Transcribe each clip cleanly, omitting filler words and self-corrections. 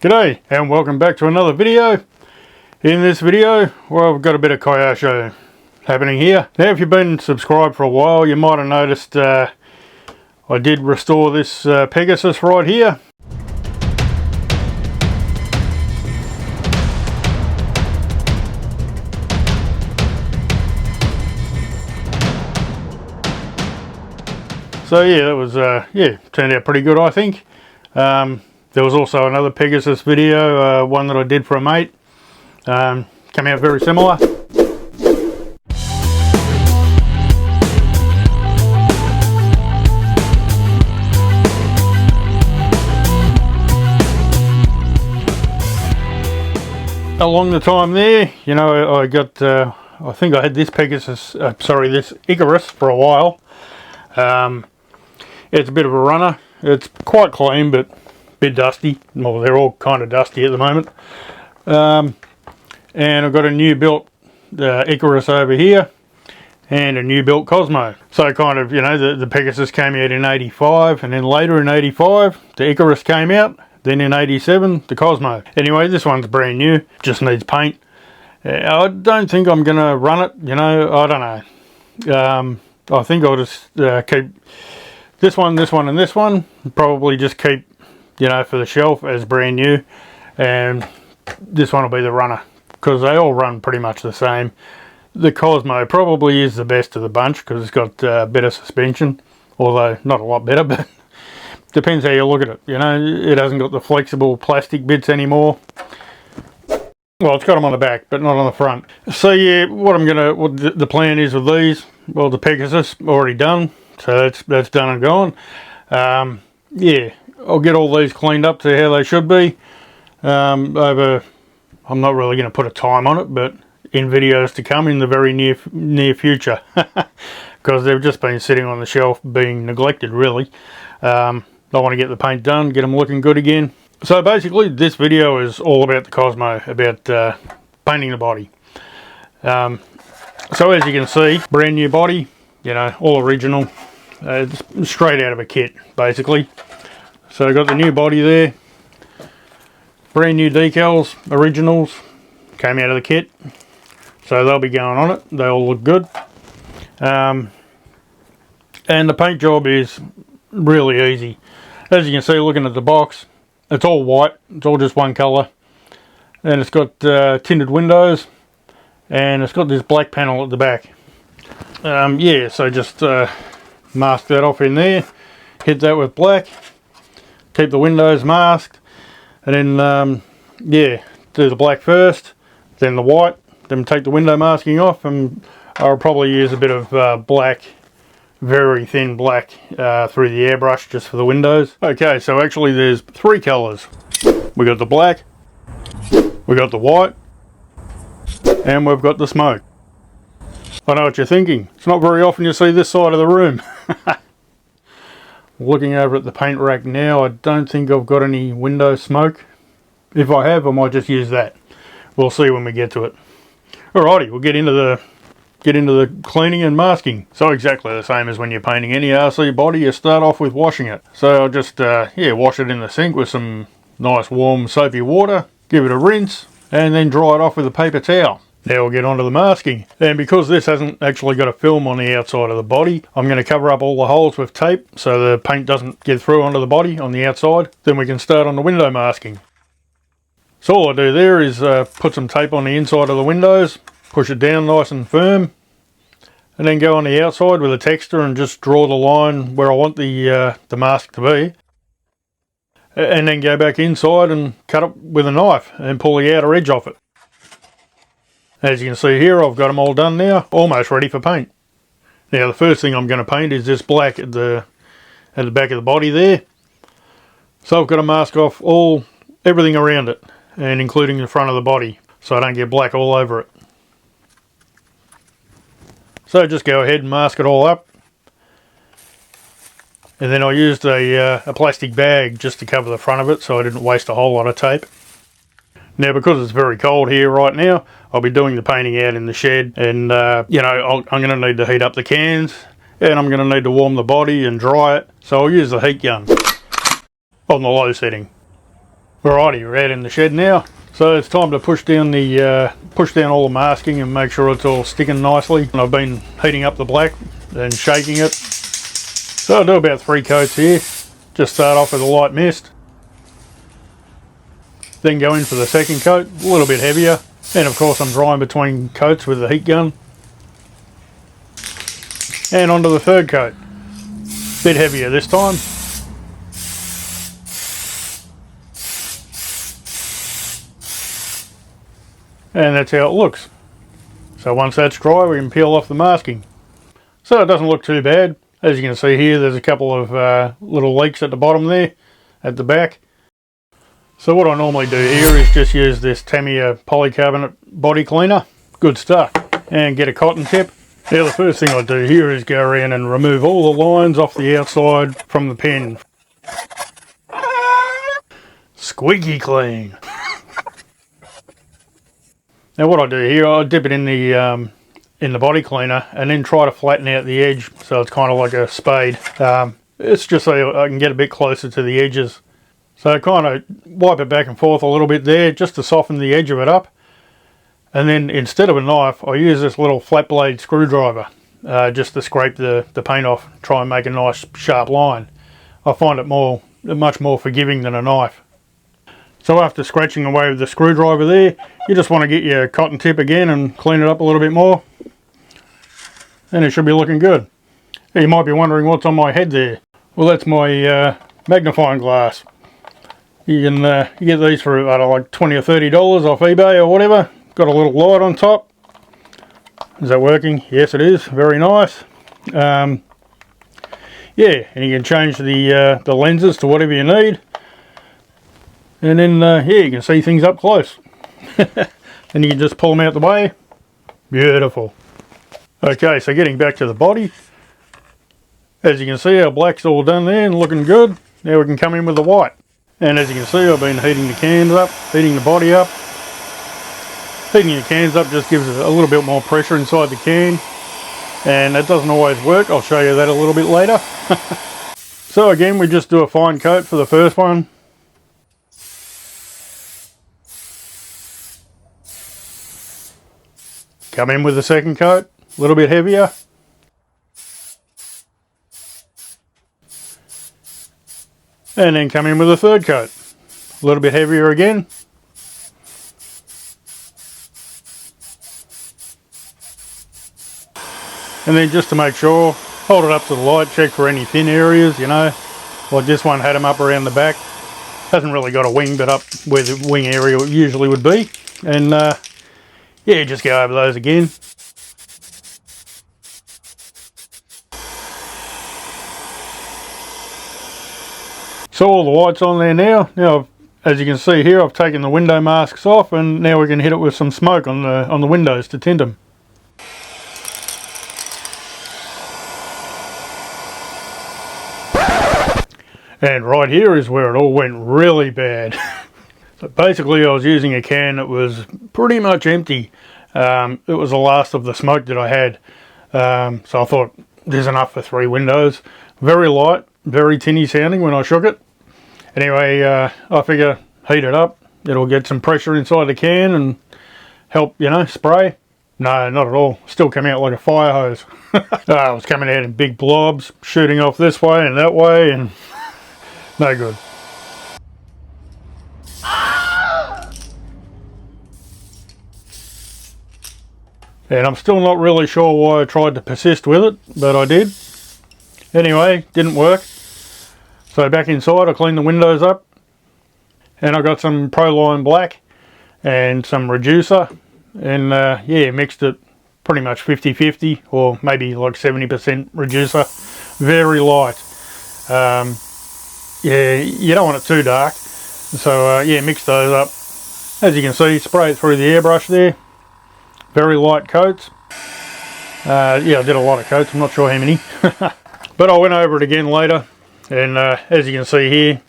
G'day and welcome back to another video. In this video, well, we've got a bit of Kyosho happening here. Now if you've been subscribed for a while, you might have noticed I did restore this Pegasus right here. So yeah, that was turned out pretty good, I think. There was also another Pegasus video, one that I did for a mate. Came out very similar. Along the time there, you know, I got, I think I had this Pegasus, this Icarus for a while. It's a bit of a runner. It's quite clean, but bit dusty. Well, they're all kind of dusty at the moment. And I've got a new built Icarus over here and a new built Cosmo. So kind of, you know, the Pegasus came out in 85, and then later in 85 the Icarus came out, then in 87 the Cosmo. Anyway, this one's brand new, just needs paint. I don't think I'm gonna run it, you know, I don't know. I think I'll just keep this one and this one, probably just keep, you know, for the shelf as brand new, and this one will be the runner because they all run pretty much the same. The Cosmo probably is the best of the bunch because it's got better suspension, although not a lot better, but depends how you look at it. You know, it hasn't got the flexible plastic bits anymore. Well, it's got them on the back but not on the front. So yeah, what the plan is with these, well, the Pegasus already done, so that's done and gone. Yeah, I'll get all these cleaned up to how they should be. I'm not really going to put a time on it, but in videos to come in the very near future, because they've just been sitting on the shelf being neglected, really. I want to get the paint done, get them looking good again. So basically this video is all about the Cosmo, about painting the body. So as you can see, brand new body, you know, all original. It's straight out of a kit basically. So I got the new body there, brand new decals, originals, came out of the kit, so they'll be going on it. They all look good, and the paint job is really easy. As you can see, looking at the box, it's all white, it's all just one colour, and it's got tinted windows, and it's got this black panel at the back. Yeah, so just mask that off in there, hit that with black, keep the windows masked, and then yeah, do the black first, then the white, then take the window masking off, and I'll probably use a bit of black, very thin black, through the airbrush just for the windows. Okay, so actually there's three colours. We got the black, we got the white, and we've got the smoke. I know what you're thinking, it's not very often you see this side of the room. Looking over at the paint rack now, I don't think I've got any window smoke. If I have, I might just use that. We'll see when we get to it. Alrighty, we'll get into the cleaning and masking. So exactly the same as when you're painting any RC body, you start off with washing it. So I'll just wash it in the sink with some nice warm soapy water, give it a rinse, and then dry it off with a paper towel. Now we'll get on to the masking. And because this hasn't actually got a film on the outside of the body, I'm going to cover up all the holes with tape so the paint doesn't get through onto the body on the outside. Then we can start on the window masking. So all I do there is put some tape on the inside of the windows, push it down nice and firm, and then go on the outside with a texter and just draw the line where I want the mask to be. And then go back inside and cut it with a knife and pull the outer edge off it. As you can see here, I've got them all done now, almost ready for paint. Now the first thing I'm going to paint is this black at the back of the body there. So I've got to mask off everything around it, and including the front of the body, so I don't get black all over it. So just go ahead and mask it all up. And then I used a plastic bag just to cover the front of it so I didn't waste a whole lot of tape. Now because it's very cold here right now, I'll be doing the painting out in the shed, and you know, I'm going to need to heat up the cans, and I'm going to need to warm the body and dry it, so I'll use the heat gun on the low setting. Alrighty, we're out in the shed now. So it's time to push down all the masking and make sure it's all sticking nicely. And I've been heating up the black and shaking it. So I'll do about 3 coats here. Just start off with a light mist. Then go in for the second coat, a little bit heavier. And of course I'm drying between coats with the heat gun. And onto the third coat. Bit heavier this time. And that's how it looks. So once that's dry, we can peel off the masking. So it doesn't look too bad. As you can see here, there's a couple of little leaks at the bottom there, at the back. So what I normally do here is just use this Tamiya polycarbonate body cleaner. Good stuff. And get a cotton tip. Now the first thing I do here is go around and remove all the lines off the outside from the pen. Squeaky clean. Now what I do here, I dip it in the body cleaner and then try to flatten out the edge so it's kind of like a spade. It's just so I can get a bit closer to the edges. So I kind of wipe it back and forth a little bit there just to soften the edge of it up. And then instead of a knife, I use this little flat blade screwdriver just to scrape the paint off, try and make a nice sharp line. I find it much more forgiving than a knife. So after scratching away with the screwdriver there, you just want to get your cotton tip again and clean it up a little bit more. And it should be looking good. You might be wondering what's on my head there. Well, that's my magnifying glass. You get these for like $20 or $30 off eBay or whatever. Got a little light on top. Is that working? Yes, it is. Very nice. Yeah, and you can change the lenses to whatever you need. And then, yeah, you can see things up close. And you can just pull them out the way. Beautiful. Okay, so getting back to the body. As you can see, our black's all done there and looking good. Now we can come in with the white. And as you can see, I've been heating the cans up, heating the body up. Heating the cans up just gives it a little bit more pressure inside the can. And that doesn't always work. I'll show you that a little bit later. So again, we just do a fine coat for the first one. Come in with the second coat, a little bit heavier. And then come in with the third coat, a little bit heavier again. And then just to make sure, hold it up to the light, check for any thin areas, you know. Like this one had them up around the back. Hasn't really got a wing, but up where the wing area usually would be. And yeah, just go over those again. So all the white's on there now. Now, as you can see here, I've taken the window masks off, and now we can hit it with some smoke on the windows to tint them. And right here is where it all went really bad. So basically I was using a can that was pretty much empty. It was the last of the smoke that I had. So I thought there's enough for 3 windows. Very light, very tinny sounding when I shook it. Anyway, I figure heat it up. It'll get some pressure inside the can and help, you know, spray. No, not at all. Still come out like a fire hose. It was coming out in big blobs, shooting off this way and that way, and no good. And I'm still not really sure why I tried to persist with it, but I did. Anyway, didn't work. So back inside, I cleaned the windows up. And I got some Proline Black and some reducer. And yeah, mixed it pretty much 50-50, or maybe like 70% reducer. Very light. Yeah, you don't want it too dark. So yeah, mix those up. As you can see, spray it through the airbrush there. Very light coats. Yeah, I did a lot of coats, I'm not sure how many. But I went over it again later, and as you can see here,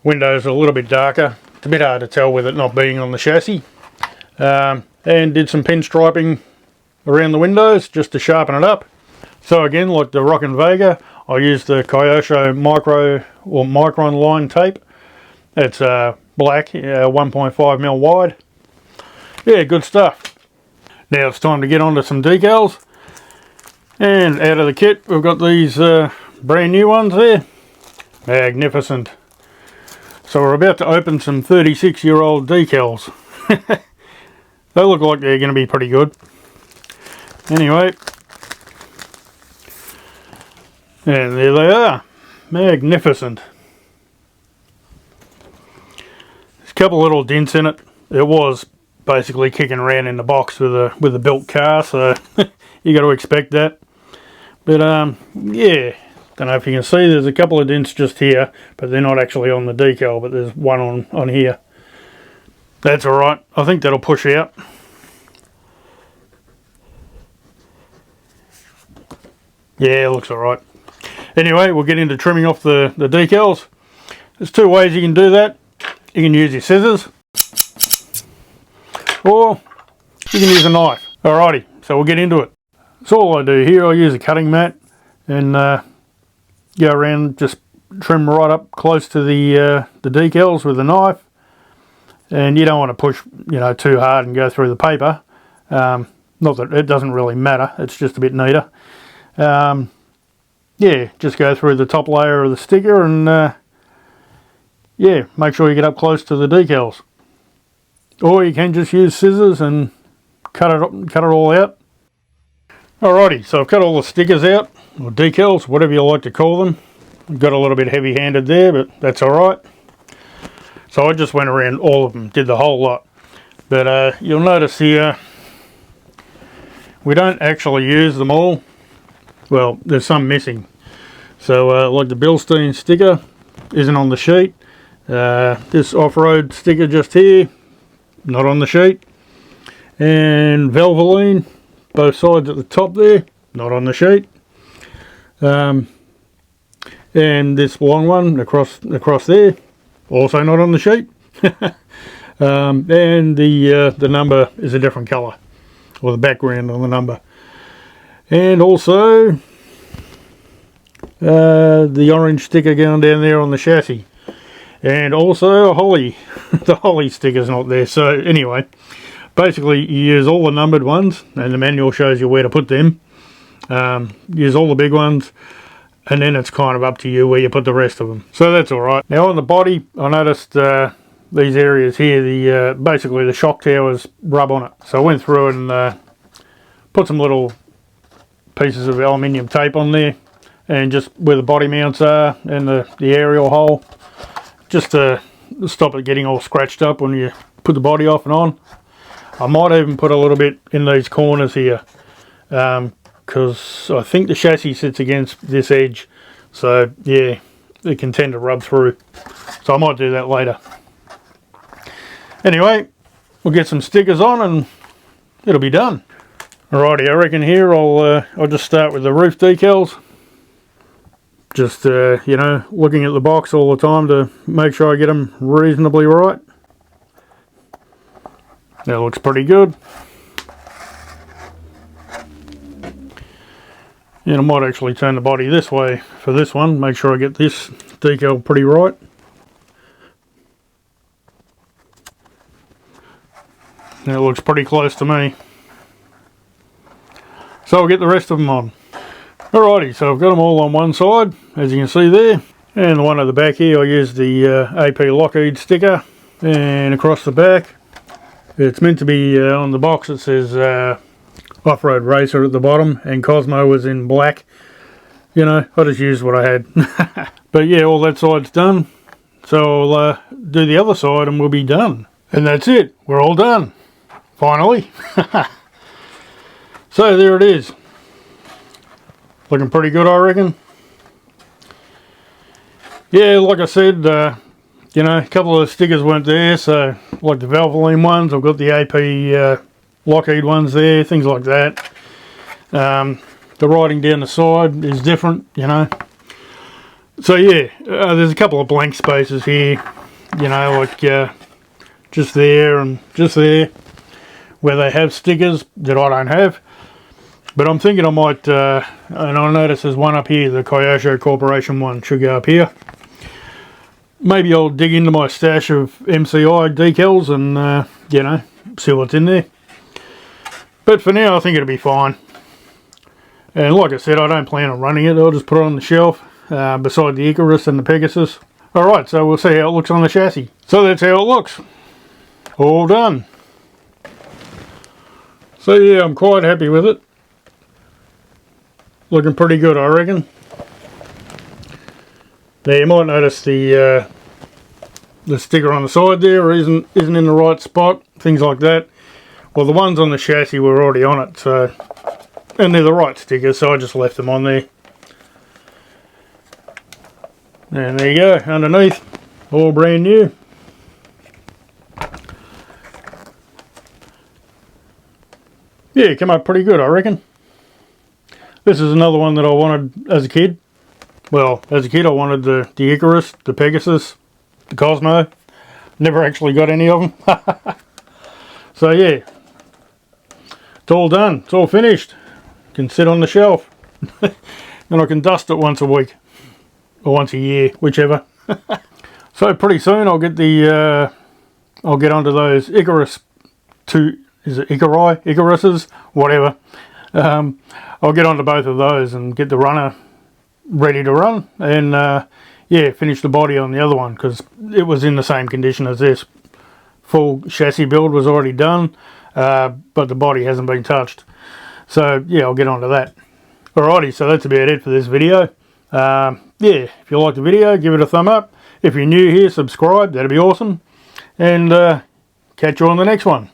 windows are a little bit darker. It's a bit hard to tell with it not being on the chassis. And did some pinstriping around the windows just to sharpen it up. So again, like the Rock and Vega, I used the Kyosho micron line tape, It's black, 1.5mm wide. Yeah, good stuff. Now it's time to get onto some decals. And out of the kit, we've got these brand new ones there. Magnificent. So we're about to open some 36-year-old decals. They look like they're going to be pretty good. Anyway. And there they are. Magnificent. There's a couple little dents in it. It was basically kicking around in the box with a built car, so you got to expect that. But yeah, don't know if you can see, there's a couple of dents just here, but they're not actually on the decal, but there's one on here. That's alright, I think that'll push out. Yeah, it looks alright. Anyway, we'll get into trimming off the decals. There's two ways you can do that. You can use your scissors, or you can use a knife. Alrighty, so we'll get into it. So all I do here, I use a cutting mat and go around, just trim right up close to the decals with a knife. And you don't want to push, you know, too hard and go through the paper. Not that it doesn't really matter, it's just a bit neater. Yeah, just go through the top layer of the sticker and yeah, make sure you get up close to the decals. Or you can just use scissors and cut it all out. Alrighty, so I've cut all the stickers out, or decals, whatever you like to call them. Got a little bit heavy-handed there, but that's alright. So I just went around all of them, did the whole lot. But you'll notice here, we don't actually use them all. Well, there's some missing. So like the Bilstein sticker isn't on the sheet. This off-road sticker just here, not on the sheet. And Valvoline, both sides at the top there, not on the sheet. And this long one across there, also not on the sheet. And the number is a different colour, or the background on the number. And also the orange sticker going down there on the chassis. And also a Holly. The Holly sticker's not there. So anyway, basically you use all the numbered ones, and the manual shows you where to put them. Use all the big ones, and then it's kind of up to you where you put the rest of them. So that's alright. Now on the body, I noticed these areas here, basically the shock towers rub on it. So I went through and put some little pieces of aluminium tape on there, and just where the body mounts are and the aerial hole, just to stop it getting all scratched up when you put the body off and on. I might even put a little bit in these corners here, because I think the chassis sits against this edge, so yeah, it can tend to rub through. So I might do that later. Anyway, we'll get some stickers on and it'll be done. Alrighty, I reckon here I'll just start with the roof decals. Just you know, looking at the box all the time to make sure I get them reasonably right. That looks pretty good. And I might actually turn the body this way for this one, make sure I get this decal pretty right. That looks pretty close to me. So I'll get the rest of them on. Alrighty, so I've got them all on one side, as you can see there. And the one at the back here, I used the AP Lockheed sticker. And across the back, it's meant to be on the box, it says Off-Road Racer at the bottom, and Cosmo was in black. You know, I just used what I had. But yeah, all that side's done. So I'll do the other side and we'll be done. And that's it, we're all done. Finally. So there it is. Looking pretty good, I reckon. Yeah, like I said, you know, a couple of the stickers weren't there, so like the Valvoline ones, I've got the AP Lockheed ones there, things like that. The writing down the side is different, you know. So yeah, there's a couple of blank spaces here, you know, like just there and just there, where they have stickers that I don't have. But I'm thinking I might, and I notice there's one up here, the Kyosho Corporation one should go up here. maybe I'll dig into my stash of MCI decals and, you know, see what's in there. But for now, I think it'll be fine. And like I said, I don't plan on running it. I'll just put it on the shelf beside the Icarus and the Pegasus. Alright, so we'll see how it looks on the chassis. So that's how it looks. All done. So yeah, I'm quite happy with it. Looking pretty good, I reckon. Now you might notice the sticker on the side there isn't in the right spot, things like that. Well, the ones on the chassis were already on it, so, and they're the right stickers, so I just left them on there. And there you go, underneath, all brand new. Yeah, came up pretty good, I reckon. This is another one that I wanted as a kid. Well, as a kid I wanted the Icarus, the Pegasus, the Cosmo. Never actually got any of them. So yeah, it's all done, it's all finished. Can sit on the shelf. And I can dust it once a week. Or once a year, whichever. So pretty soon I'll get the I'll get onto those Icarus Icaruses, whatever. I'll get onto both of those and get the runner ready to run, and yeah, finish the body on the other one because it was in the same condition as this. Full chassis build was already done, but the body hasn't been touched. So yeah, I'll get onto that. Alrighty, so that's about it for this video. Yeah, if you like the video, give it a thumb up. If you're new here, subscribe, that'd be awesome. And catch you on the next one.